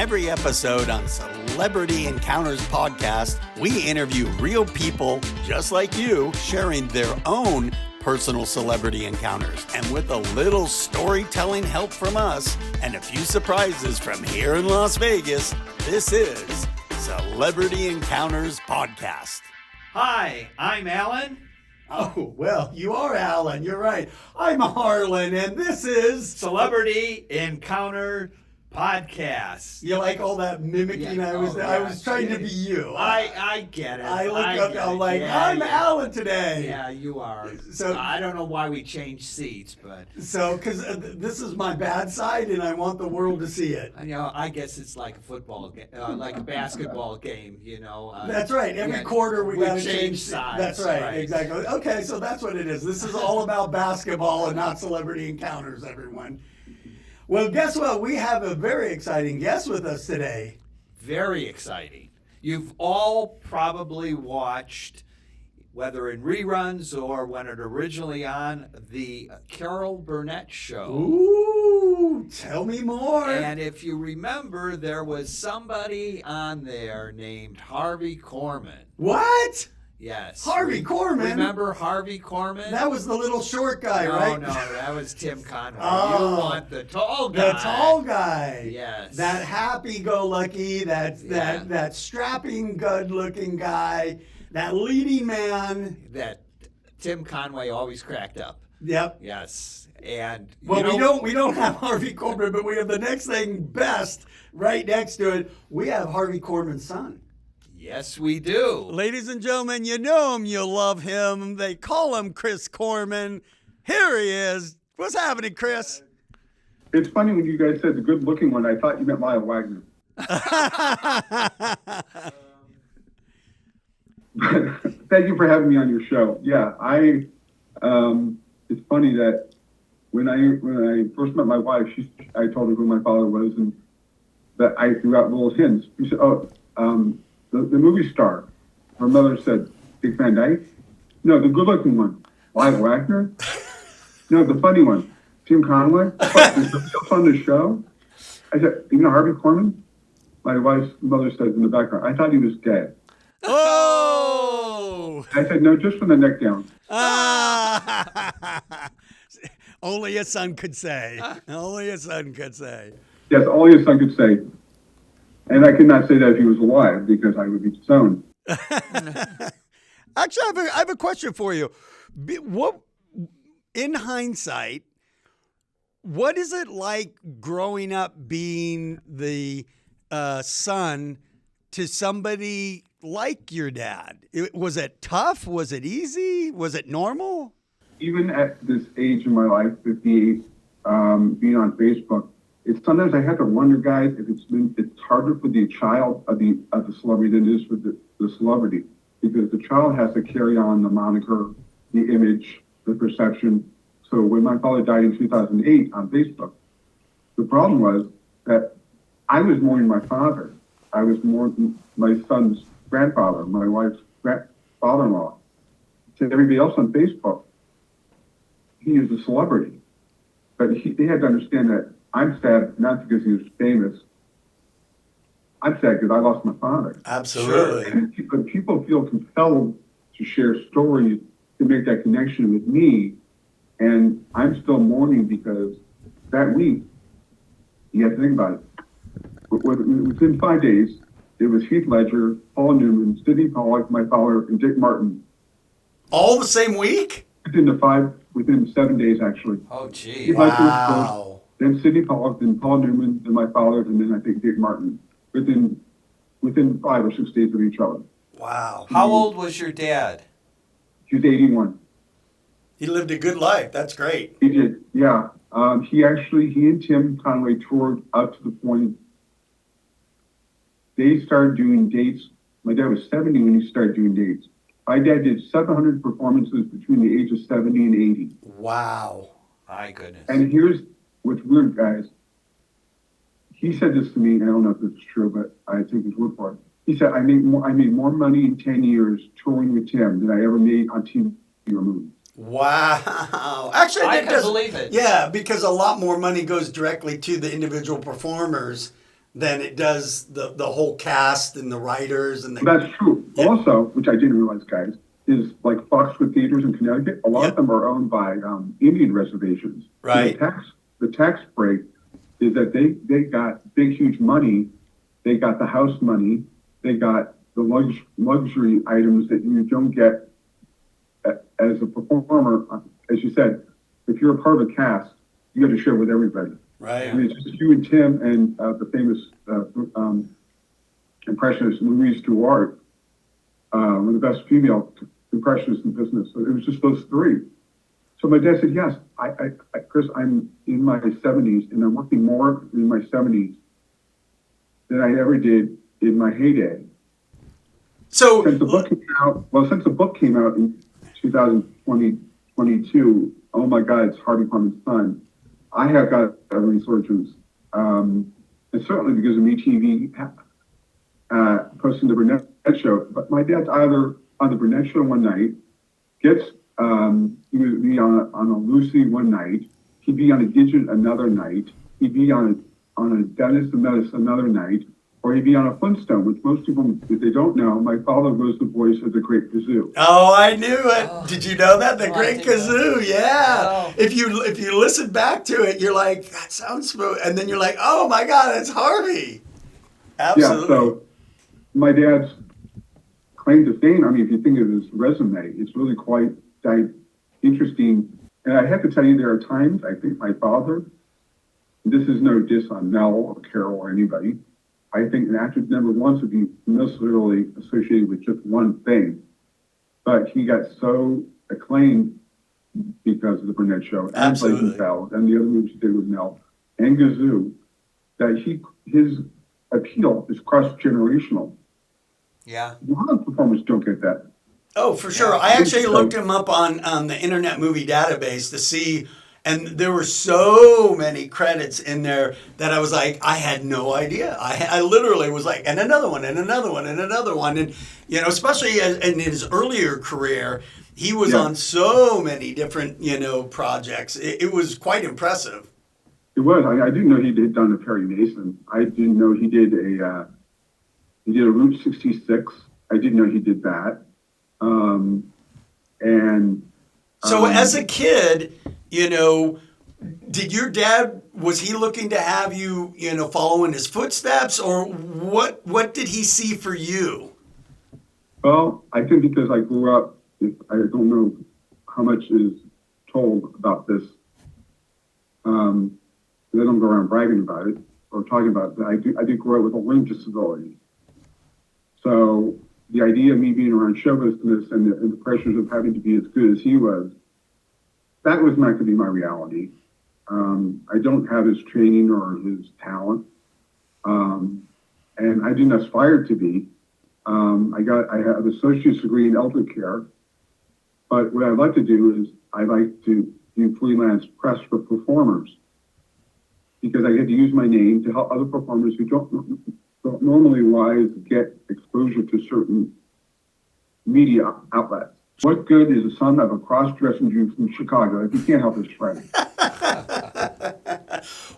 Every episode on Celebrity Encounters podcast, we interview real people just like you sharing their own personal celebrity encounters. And with a little storytelling help from us and a few surprises from here in Las Vegas, this is Celebrity Encounters podcast. Hi, I'm Alan. Oh, well, you are Alan. You're right. I'm Harlan, and this is Celebrity Encounter Podcast. You like all that mimicking? Yeah, I was trying to be you. I get it. I look up. I'm like, yeah, I'm Alan today. Yeah, you are. So I don't know why we changed seats, but because this is my bad side, and I want the world to see it. I guess it's like a football game, like a basketball game. That's right. Every quarter we got to change sides. That's right. Exactly. Okay, so that's what it is. This is all about basketball and not celebrity encounters, everyone. Well, guess what? We have a very exciting guest with us today. Very exciting. You've all probably watched, whether in reruns or when it originally on, the Carol Burnett show. Ooh, tell me more. And if you remember, there was somebody on there named Harvey Korman. What? Yes. Harvey Korman? Remember Harvey Korman? That was the little short guy, right? No, that was Tim Conway. Oh, You want the tall guy. The tall guy. Yes. That happy-go-lucky, that strapping, good-looking guy, that leading man. That Tim Conway always cracked up. Yep. Yes. And well, we don't have Harvey Korman, but we have the next thing best right next to it. We have Harvey Korman's son. Yes, we do. Ladies and gentlemen, you know him, you love him. They call him Chris Korman. Here he is. What's happening, Chris? It's funny when you guys said the good-looking one, I thought you meant Lyle Wagner. Thank you for having me on your show. Yeah, it's funny that when I first met my wife, I told her who my father was, and that I threw out little hints. She said, the movie star. Her mother said, Dick Van Dyke? No, the good-looking one. Lyle Wagner? No, the funny one. Tim Conway? What, is somebody else on the show? I said, you know Harvey Korman? My wife's mother said in the background, I thought he was dead. Oh! I said, no, just from the neck down. Only a son could say. Only a son could say. Yes, all his son could say. And I could not say that if he was alive because I would be disowned. Actually, I have a question for you. In hindsight, what is it like growing up being the son to somebody like your dad? Was it tough? Was it easy? Was it normal? Even at this age in my life, 58, being on Facebook, sometimes I have to wonder, guys, if it's harder for the child of the celebrity than it is for the celebrity, because the child has to carry on the moniker, the image, the perception. So when my father died in 2008 on Facebook, the problem was that I was mourning my father. I was mourning my son's grandfather, my wife's father-in-law. To everybody else on Facebook, he is a celebrity. But they had to understand that I'm sad not because he was famous. I'm sad because I lost my father. Absolutely. And people feel compelled to share stories to make that connection with me. And I'm still mourning because that week, you have to think about it. Within 5 days, it was Heath Ledger, Paul Newman, Sidney Pollack, my father, and Dick Martin. All the same week? Within 7 days, actually. Oh, gee. Heath Ledger Wow. first, then Sidney Pollack, then Paul Newman, then my father, and then I think Dick Martin. Within 5 or 6 days of each other. Wow. How old was your dad? He was 81. He lived a good life. That's great. He did, yeah. He and Tim Conway toured up to the point they started doing dates. My dad was 70 when he started doing dates. My dad did 700 performances between the age of 70 and 80. Wow. My goodness. And here's what's weird, guys. He said this to me, and I don't know if this is true, but I think it's word for it. He said, I made more money in 10 years touring with Tim than I ever made on TV or movies. Wow. Actually, I can believe it. Yeah, because a lot more money goes directly to the individual performers than it does the whole cast and the writers and the. That's true. Yeah. Also, which I didn't realize, guys, is like Foxwood Theaters in Connecticut. A lot of them are owned by Indian reservations. Right. So the tax break is that they got big, huge money. They got the house money. They got the luxury items that you don't get as a performer. As you said, if you're a part of a cast, you got to share with everybody. Right. I mean, it's just you and Tim and the famous impressionist Louise Duarte, one of the best female impressionists in business. So it was just those three. So my dad said, yes, Chris, I'm in my 70s and I'm working more in my 70s than I ever did in my heyday. So since the book came out in 2022, oh my God, it's Harvey Korman's son. I have got a resurgence, and certainly because of MeTV posting the Burnett show. But my dad's either on the Burnett show one night, he would be on a Lucy one night, he'd be on a Gidget another night, he'd be on a Dennis the Menace another night, or he'd be on a Flintstone, which most people, if they don't know, my father was the voice of the Great Kazoo. Oh, I knew it. Oh. Did you know that? The Great Kazoo, yeah. Oh. If you listen back to it, you're like, that sounds familiar. And then you're like, oh my God, it's Harvey. Absolutely. Yeah, so my dad's claim to fame, I mean, if you think of his resume, it's really quite interesting. And I have to tell you, there are times, I think my father, this is no diss on Mel or Carol or anybody, I think an actor never wants to be necessarily associated with just one thing, but he got so acclaimed because of the Burnett show and Blazing Saddles and the other movies he did with Mel and Gazoo, that his appeal is cross-generational. Yeah. A lot of performers don't get that. Oh, for sure. I actually looked him up on the Internet Movie Database to see, and there were so many credits in there that I was like, I had no idea. I literally was like, and another one, and another one, and another one. And, especially in his earlier career, he was on so many different, projects. It was quite impressive. It was. I didn't know he had done a Perry Mason. I didn't know he did a Route 66. I didn't know he did that. So as a kid, did your dad, was he looking to have you, follow in his footsteps, or what did he see for you? Well, I think because I grew up, I don't know how much is told about this. They don't go around bragging about it or talking about it, but I did grow up with a learning disability. So the idea of me being around show business and the pressures of having to be as good as he was, that was not going to be my reality. I don't have his training or his talent, and I didn't aspire to be. I have an associate's degree in elder care, but what I'd like to do is I'd like to do freelance press for performers, because I get to use my name to help other performers who don't normally get exposure to certain media outlets. What good is the son of a cross-dressing Jew from Chicago if he can't help his friend?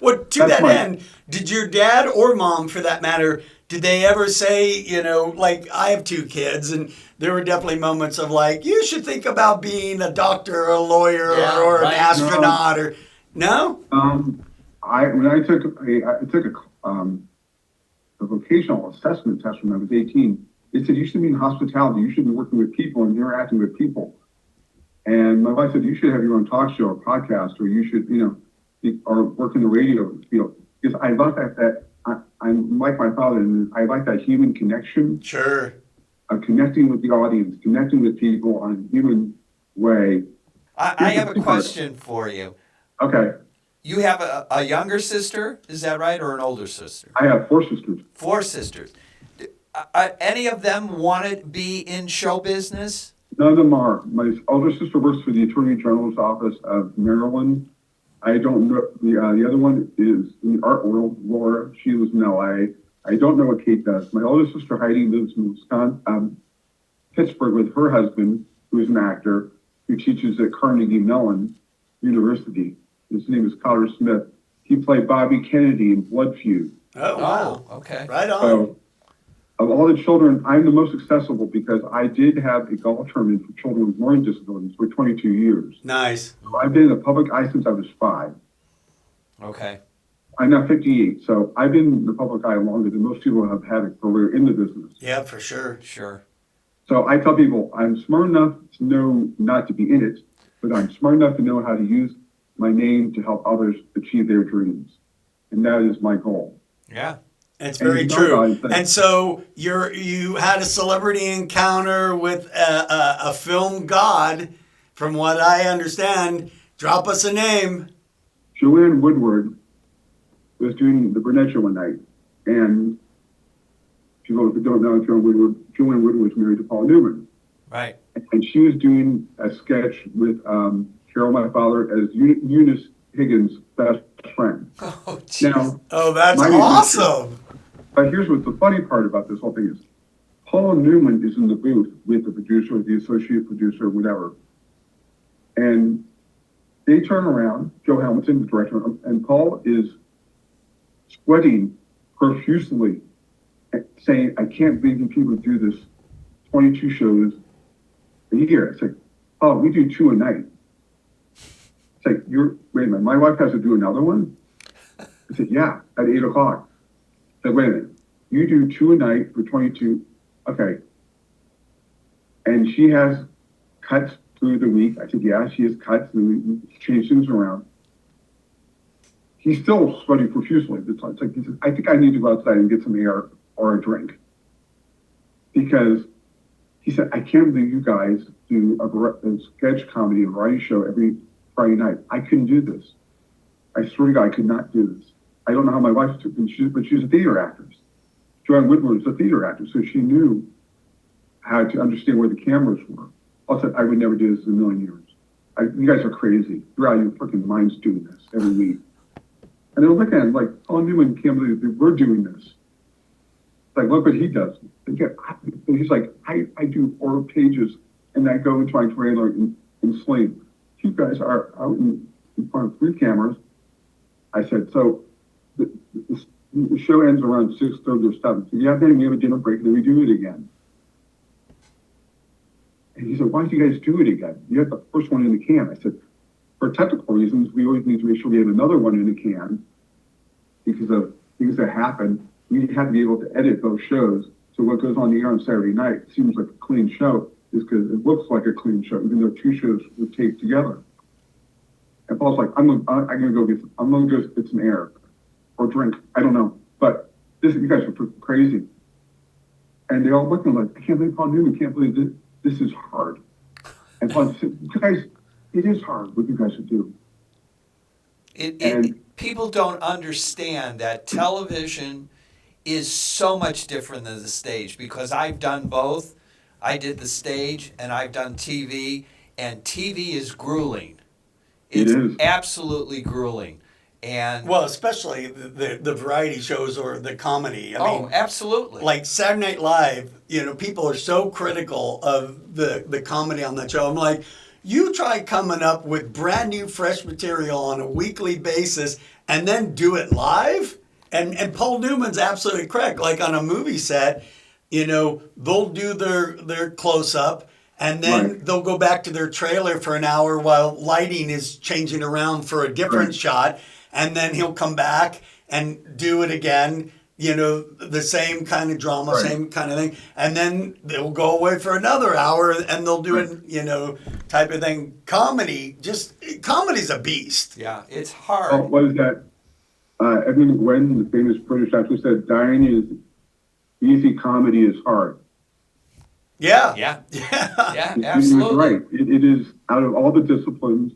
Well, to that end, did your dad or mom, for that matter, did they ever say, like I have two kids, and there were definitely moments of like, you should think about being a doctor or a lawyer or an astronaut or no? I took a vocational assessment test when I was 18. It said you should be in hospitality. You should be working with people and interacting with people. And my wife said you should have your own talk show or podcast, or you should, or work in the radio field. Because I like that I'm like my father, and I like that human connection. Sure. Of connecting with the audience, connecting with people on a human way. I have a question for you. Okay. You have a younger sister, is that right, or an older sister? I have 4 sisters. 4 sisters. Any of them want to be in show business? None of them are. My older sister works for the Attorney General's office of Maryland. I don't know. The other one is in the art world, Laura. She lives in L.A. I don't know what Kate does. My older sister, Heidi, lives in Wisconsin, Pittsburgh with her husband, who is an actor, who teaches at Carnegie Mellon University. His name is Connor Smith. He played Bobby Kennedy in Blood Feud. Oh, wow. okay. Right on. So, of all the children, I'm the most accessible because I did have a golf tournament for children with learning disabilities for 22 years. Nice. So I've been in the public eye since I was 5. Okay. I'm now 58, so I've been in the public eye longer than most people have had a career in the business. Yeah, for sure. Sure. So I tell people I'm smart enough to know not to be in it, but I'm smart enough to know how to use my name to help others achieve their dreams. And that is my goal. Yeah. It's And very you know, true. guys, And so you had a celebrity encounter with a film god, from what I understand. Drop us a name. Joanne Woodward was doing the Burnett Show one night, and people who don't know Joanne Woodward was married to Paul Newman. Right. And she was doing a sketch with Carol, my father, as Eunice Higgins' best friend. Oh, geez. Now, Oh, that's my- awesome. but here's what the funny part about this whole thing is. Paul Newman is in the booth with the producer, the associate producer, whatever. And they turn around, Joe Hamilton, the director, and Paul is sweating profusely, saying, I can't believe you people do this 22 shows a year. It's like, oh, we do 2 a night. It's like, wait a minute, my wife has to do another one? I said, yeah, at 8 o'clock. I said, wait a minute, you do 2 a night for 22, okay. And she has cuts through the week. I said, yeah, she has cuts, and we change things around. He's still sweating profusely. It's like, he says, I think I need to go outside and get some air or a drink. Because he said, I can't believe you guys do a sketch comedy, a variety show every Friday night. I couldn't do this. I swear to God, I could not do this. I don't know how my wife took it, but she's a theater actress. Joanne Woodward was a theater actor, so she knew how to understand where the cameras were. I said, I would never do this in a million years. You guys are crazy. You're out of your freaking minds doing this every week. And they're looking at him like, Paul Newman can't believe that we're doing this. It's like, look what he does. He's like, I do 4 pages and I go into my trailer and sleep. You guys are out in front of 3 cameras. I said, so the show ends around 6:30 or 7. So yeah, then we have a dinner break and then we do it again. And he said, why do you guys do it again? You had the first one in the can. I said, for technical reasons, we always need to make sure we have another one in the can because of things that happen. We have to be able to edit those shows. So what goes on the air on Saturday night seems like a clean show is because it looks like a clean show, even though 2 shows were taped together. And Paul's like, I'm gonna go get some air or drink. I don't know. But you guys are crazy. And they all look at him like, I can't believe Paul Newman can't believe this. This is hard. And Paul said, you guys, it is hard what you guys do. People don't understand that television is so much different than the stage because I've done both. I did the stage and I've done TV, and TV is grueling. It's absolutely grueling. And well, especially the variety shows or the comedy. I mean, absolutely. Like Saturday Night Live, people are so critical of the comedy on that show. I'm like, you try coming up with brand new, fresh material on a weekly basis and then do it live? And Paul Newman's absolutely correct. Like on a movie set, they'll do their close-up and then they'll go back to their trailer for an hour while lighting is changing around for a different shot. And then he'll come back and do it again, the same kind of drama, same kind of thing. And then they'll go away for another hour and they'll do it, type of thing. Comedy's a beast. Yeah, it's hard. Oh, what is that? Edmund Gwen, the famous British actor, said, dying is easy, comedy is hard. Yeah. Yeah, He absolutely. was right. It is, out of all the disciplines,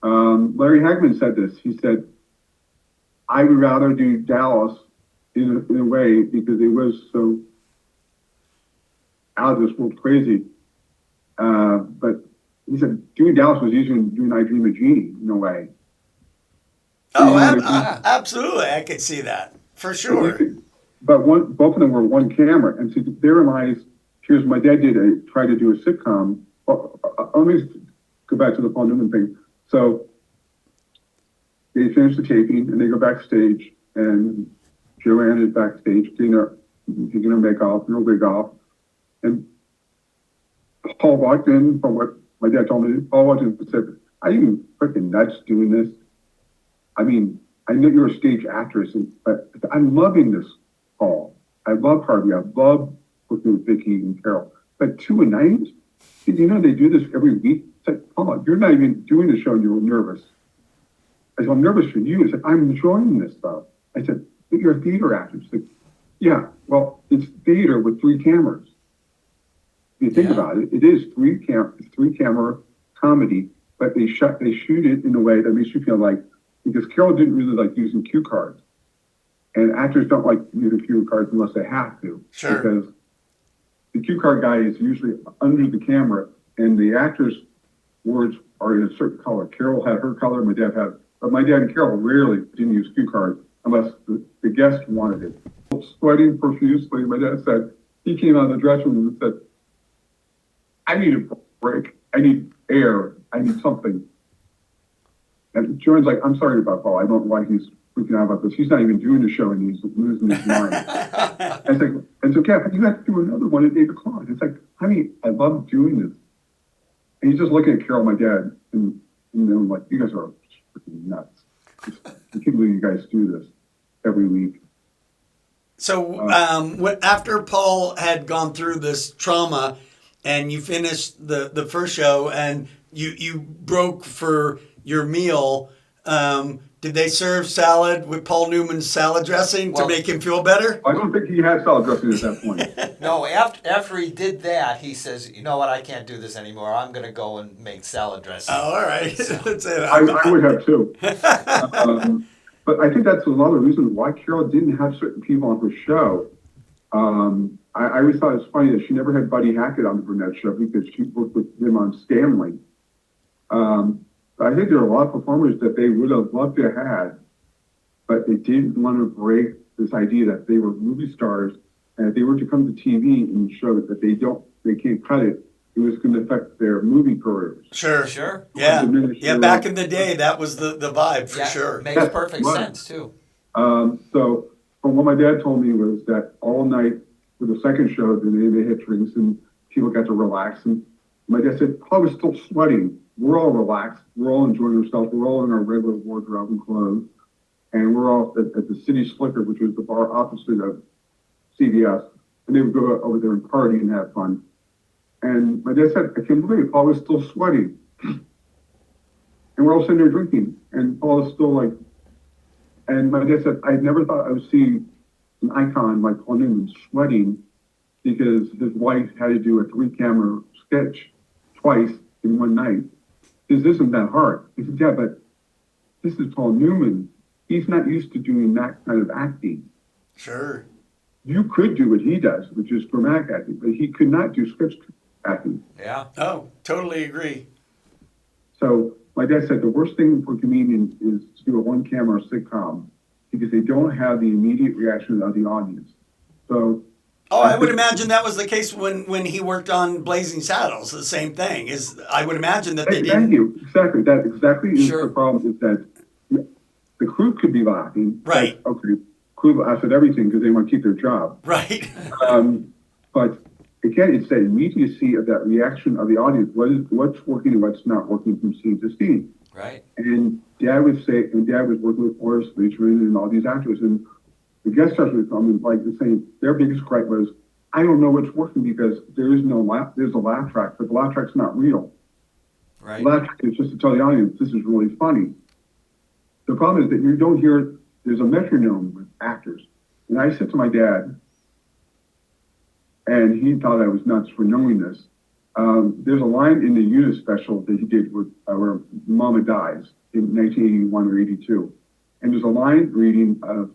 Larry Hagman said this. He said, I would rather do Dallas in a way because it was so out of this world crazy. But he said, doing Dallas was easier than doing I Dream of Jeannie in a way. Oh, absolutely. I could see that for sure. But both of them were one camera. And so therein lies, here's my dad tried to do a sitcom. Let me go back to the Paul Newman thing. So they finish the taping and they go backstage and Joanne is backstage taking her makeup, her wig off, and Paul walked in from what my dad told me. Paul walked in and said, "Are you freaking nuts doing this? I mean, I know you're a stage actress, but I'm loving this, Paul. I love Harvey. I love working with Vicky and Carol. But 2 a night? You know they do this every week." It's like, Paul, you're not even doing the show and you're nervous. I said, "I'm nervous for you." I said, "I'm enjoying this though." I said, "But you're a theater actor." She said, "Yeah, well, it's theater with 3 cameras. If you think about it, it is 3-camera comedy, but they shoot it in a way that makes you feel like, because Carol didn't really like using cue cards. And actors don't like using cue cards unless they have to. Sure. Because the cue card guy is usually under the camera and the actor's words are in a certain color. Carol had her color, but my dad and Carol rarely didn't use cue cards unless the guest wanted it. Sweating profusely, my dad said, he came out of the dressing room and said, "I need a break. I need air. I need something." And Joanne's like, "I'm sorry about Paul. I don't know why he's freaking out about this. He's not even doing the show and he's losing his mind." And it's like, and so, "Yeah, but you have to do another one at 8 o'clock. It's like, honey, I love doing this." And he's just looking at Carol, my dad, and I'm like, "You guys are freaking nuts. I can't believe you guys do this every week." So after Paul had gone through this trauma and you finished the first show and you broke for your meal, did they serve salad with Paul Newman's salad dressing to make him feel better? I don't think he had salad dressing at that point. No, after he did that, he says, "You know what? I can't do this anymore. I'm going to go and make salad dressing." Oh, all right. That's it. I would have too. But I think that's another reason why Carol didn't have certain people on her show. I always thought it was funny that she never had Buddy Hackett on the Burnett show because she worked with him on Stanley. I think there are a lot of performers that they would have loved to have had, but they didn't want to break this idea that they were movie stars, and if they were to come to TV and show that they can't cut it, it was going to affect their movie careers. Sure. Yeah. Back in the day, that was the vibe for sure. Makes perfect sense too. So from what my dad told me was that all night for the second show, they hit drinks and people got to relax. And my dad said, "I was still sweating. We're all relaxed. We're all enjoying ourselves. We're all in our regular wardrobe and clothes. And we're all at the City Slicker, which was the bar opposite of CVS. And they would go over there and party and have fun." And my dad said, "I can't believe Paul was still sweating." And we're all sitting there drinking. And Paul is still like, and my dad said, "I never thought I would see an icon like Paul Newman sweating because his wife had to do a 3-camera sketch twice in one night. This isn't that hard." He said, "Yeah, but this is Paul Newman. He's not used to doing that kind of acting. Sure. You could do what he does, which is dramatic acting, but he could not do sketch acting." Yeah. Oh, totally agree. So my dad said the worst thing for a comedian is to do a 1-camera sitcom because they don't have the immediate reaction of the audience. So. I would imagine that was the case when he worked on Blazing Saddles. The same thing is, I would imagine that they didn't. Thank you. Exactly. That exactly is the problem. Is that the crew could be laughing. Right. Like, okay, crew laughs at everything because they want to keep their job. Right. But again, it's that immediacy of that reaction of the audience. What's working and what's not working from scene to scene. Right. And Dad would say, and Dad was working with Forrest Leachman and all these actors, and the guest stars would come and like saying their biggest gripe was, "I don't know what's working because there is no laugh. There's a laugh track, but the laugh track's not real. Right. The laugh track is just to tell the audience this is really funny." The problem is that you don't hear. There's a metronome with actors, and I said to my dad, and he thought I was nuts for knowing this. There's a line in the Eunice special that he did with where Mama dies in 1981 or 82, and there's a line reading of.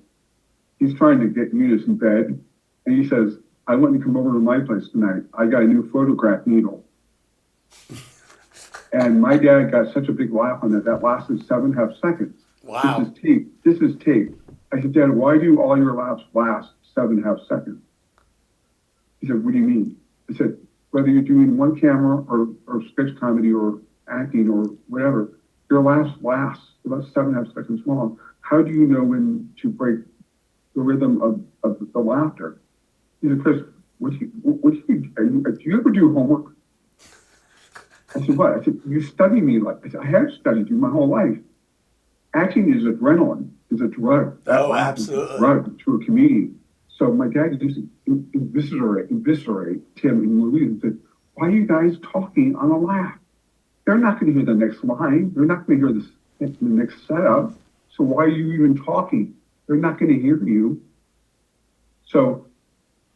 He's trying to get Eunice in bed, and he says, "I want you to come over to my place tonight. I got a new photograph needle." And my dad got such a big laugh on that. That lasted 7.5 seconds. Wow. This is tape. This is tape. I said, "Dad, why do all your laughs last 7.5 seconds?" He said, "What do you mean?" I said, "Whether you're doing 1 camera or sketch comedy or acting or whatever, your laughs last about 7.5 seconds long. How do you know when to break the rhythm of the laughter. He said, Chris, do you ever do homework? I said, what? I said, you study me like, I said, I have studied you my whole life. Acting is adrenaline, is a drug. Oh, absolutely. Is a drug to a comedian. So my dad used to eviscerate Tim and Louise and said, why are you guys talking on a laugh? They're not going to hear the next line. They're not going to hear the next setup. So why are you even talking? They're not going to hear you. So,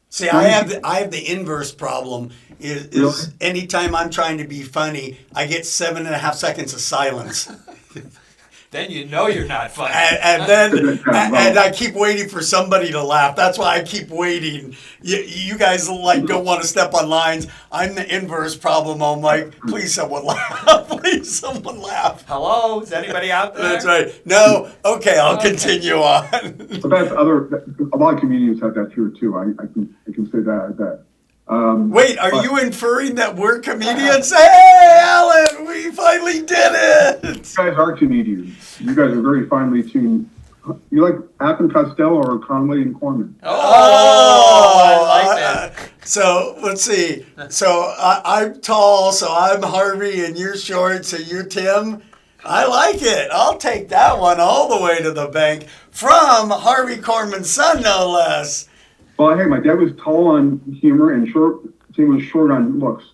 see, I have the inverse problem. Is Really? Anytime I'm trying to be funny, I get 7.5 seconds of silence. Then you know you're not funny. And then and I keep waiting for somebody to laugh. That's why I keep waiting. You guys don't want to step on lines. I'm the inverse problem. I'm like, please someone laugh. Please someone laugh. Hello, is anybody out there? That's right. No, okay, I'll continue on. But that's a lot of comedians have that here too. I can say that. Wait, are you inferring that we're comedians? Hey, Alan, we finally did it! You guys are comedians. You guys are very finely tuned. You like App and Costello or Conway and Korman? Oh, I like that. So, let's see. So, I'm tall, so I'm Harvey, and you're short, so you're Tim. I like it. I'll take that one all the way to the bank. From Harvey Korman's son, no less. Well, hey, my dad was tall on humor and Tim was short on looks.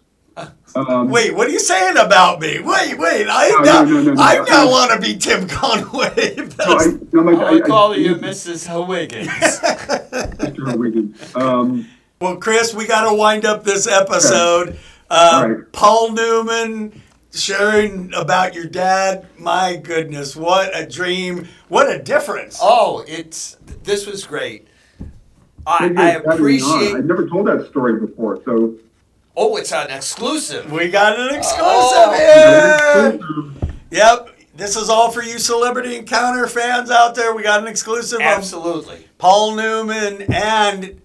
Wait, what are you saying about me? Wait, I now want to be Tim Conway. I call you Mrs. Higgins. Mr. Higgins. Well, Chris, we got to wind up this episode. Right. Paul Newman sharing about your dad. My goodness, what a dream. What a difference. Oh, this was great. I appreciate. I never told that story before, so. Oh, it's an exclusive. We got an exclusive here. Yep. This is all for you Celebrity Encounter fans out there. We got an exclusive. Absolutely. Paul Newman and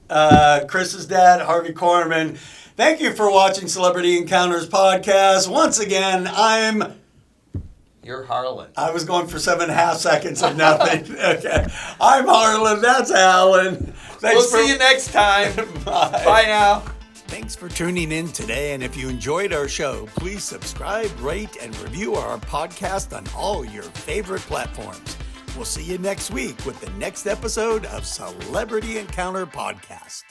Chris's dad, Harvey Korman. Thank you for watching Celebrity Encounters podcast. Once again, You're Harlan. I was going for 7.5 seconds of nothing. Okay. I'm Harlan. That's Alan. We'll see you next time. Bye. Bye now. Thanks for tuning in today. And if you enjoyed our show, please subscribe, rate, and review our podcast on all your favorite platforms. We'll see you next week with the next episode of Celebrity Encounter Podcast.